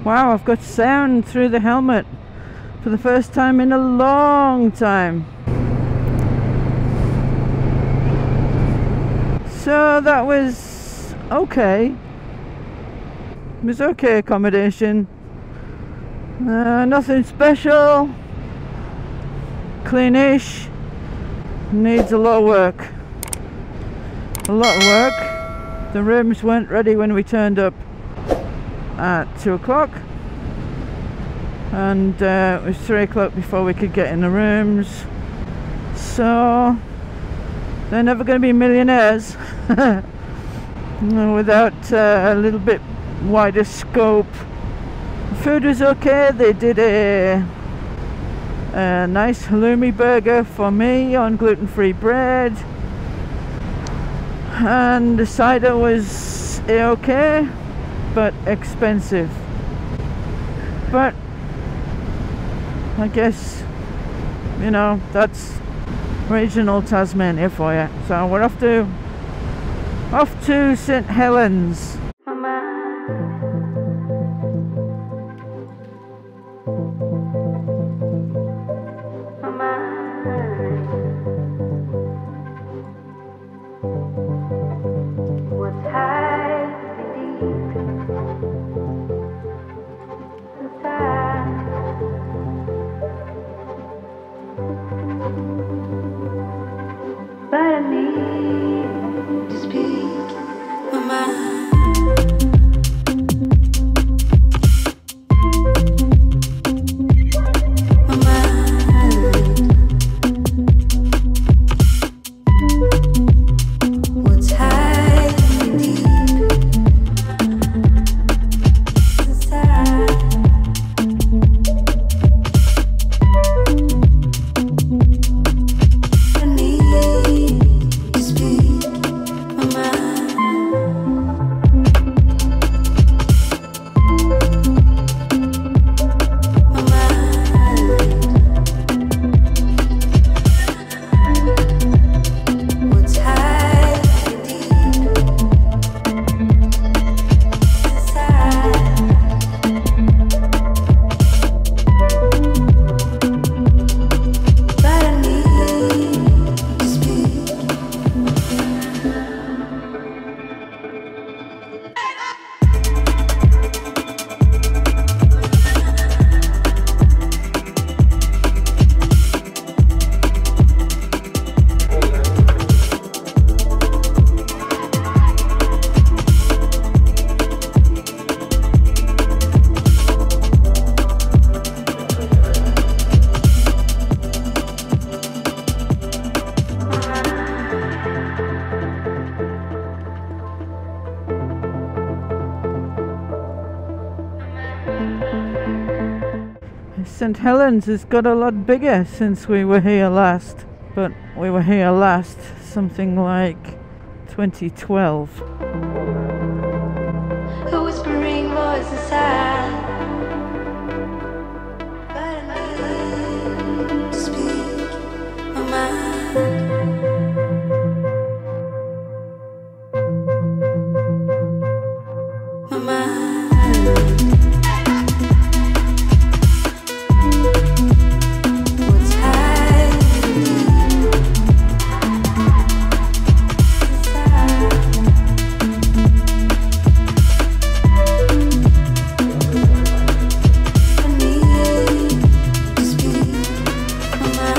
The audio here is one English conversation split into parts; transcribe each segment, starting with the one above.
Wow, I've got sound through the helmet for the first time in a long time. So that was okay. It was okay accommodation. Nothing special. Cleanish. Needs a lot of work. A lot of work. The rooms weren't ready when we turned up at 2 o'clock. And it was 3 o'clock before we could get in the rooms. So they're never going to be millionaires without a little bit wider scope. The food was okay. They did a nice halloumi burger for me on gluten-free bread, and the cider was okay but expensive. But I guess, you know, that's regional Tasmania for you. So we're off to St Helens. St Helens has got a lot bigger since we were here last, but we were here last something like 2012. A whispering voice inside, but I need to speak my mind. My mind. My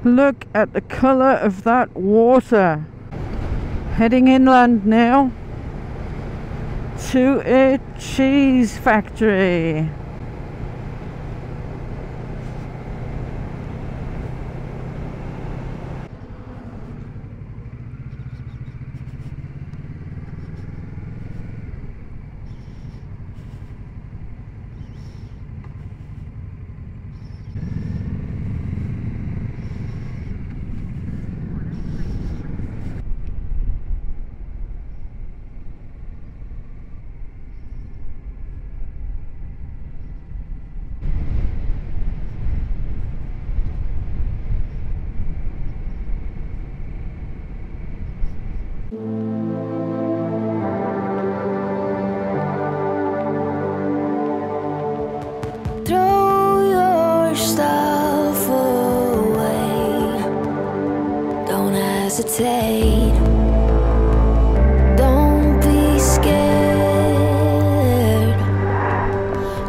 Look at the colour of that water. Heading inland now to a cheese factory. Throw your stuff away. Don't hesitate. Don't be scared.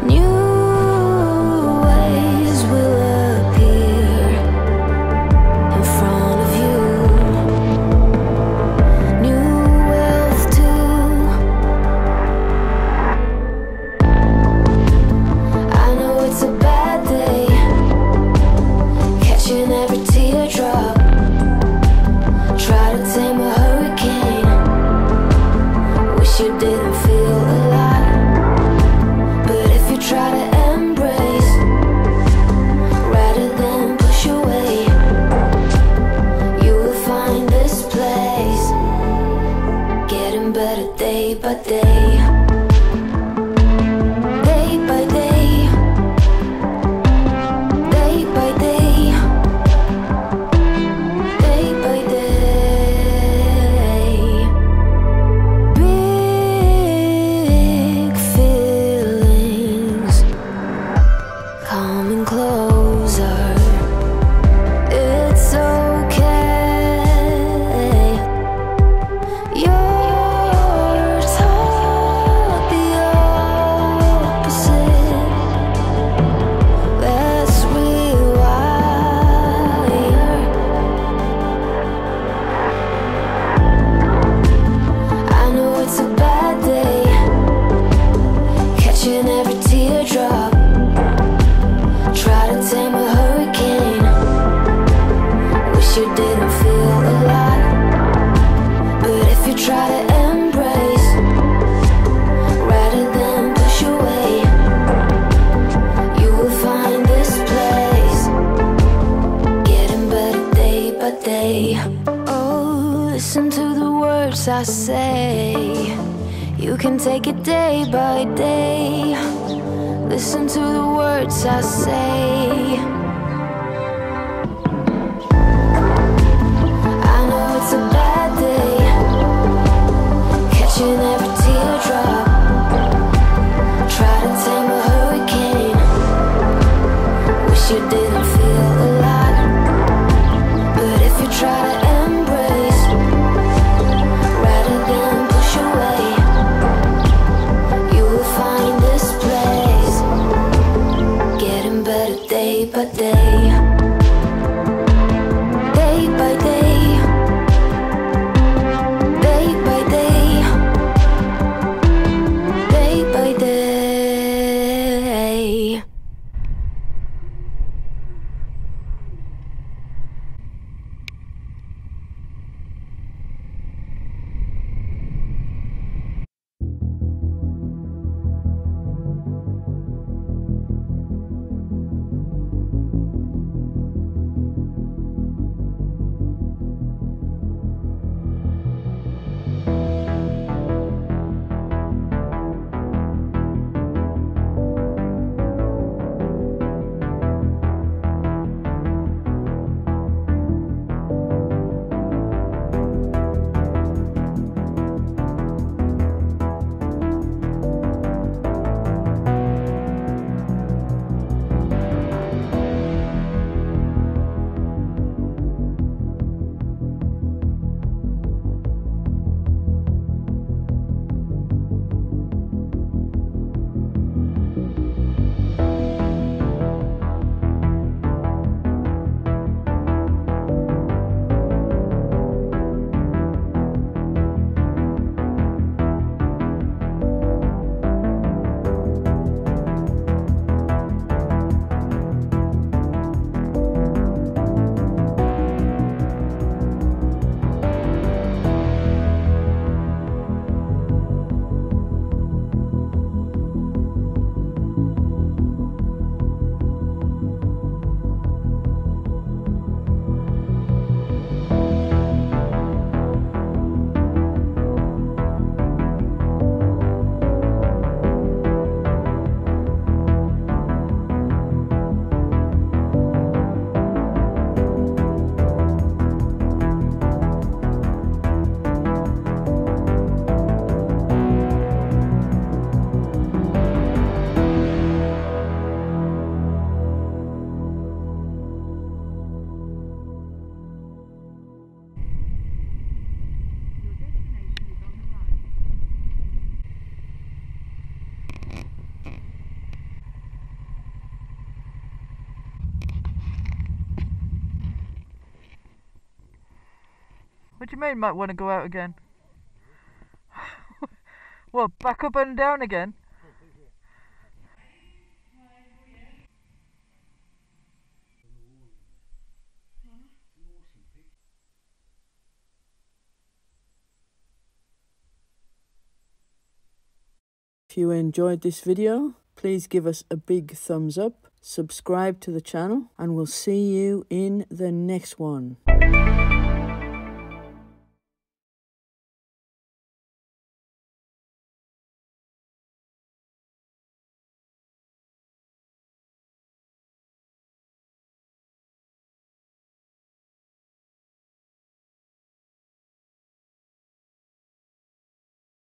New ways will appear in front of you. New wealth too. I know it's a bad day, catching every teardrop. Try to tame a hurricane. Wish you didn't feel alive. But if you try to embrace rather than push away, you will find this place getting better day by day. Day by day. Day by day. Day by day. Big feelings coming closer. It's okay. You're taught the opposite. Let's rewire. I know it's a bad day, catching every teardrop. Try to tame a hurricane. Wish you didn't feel alive. But if you try to embrace rather than push away, you will find this place getting better day by day. Oh, listen to the words I say. You can take it day by day. Listen to the words I say. I know it's a bad day, catching every teardrop. Try to tame a hurricane. Wish you didn't feel alive. But if you try to embrace rather than push away, you will find this place getting better day by day. What do you mean might want to go out again? Well, back up and down again? If you enjoyed this video, please give us a big thumbs up, subscribe to the channel, and we'll see you in the next one.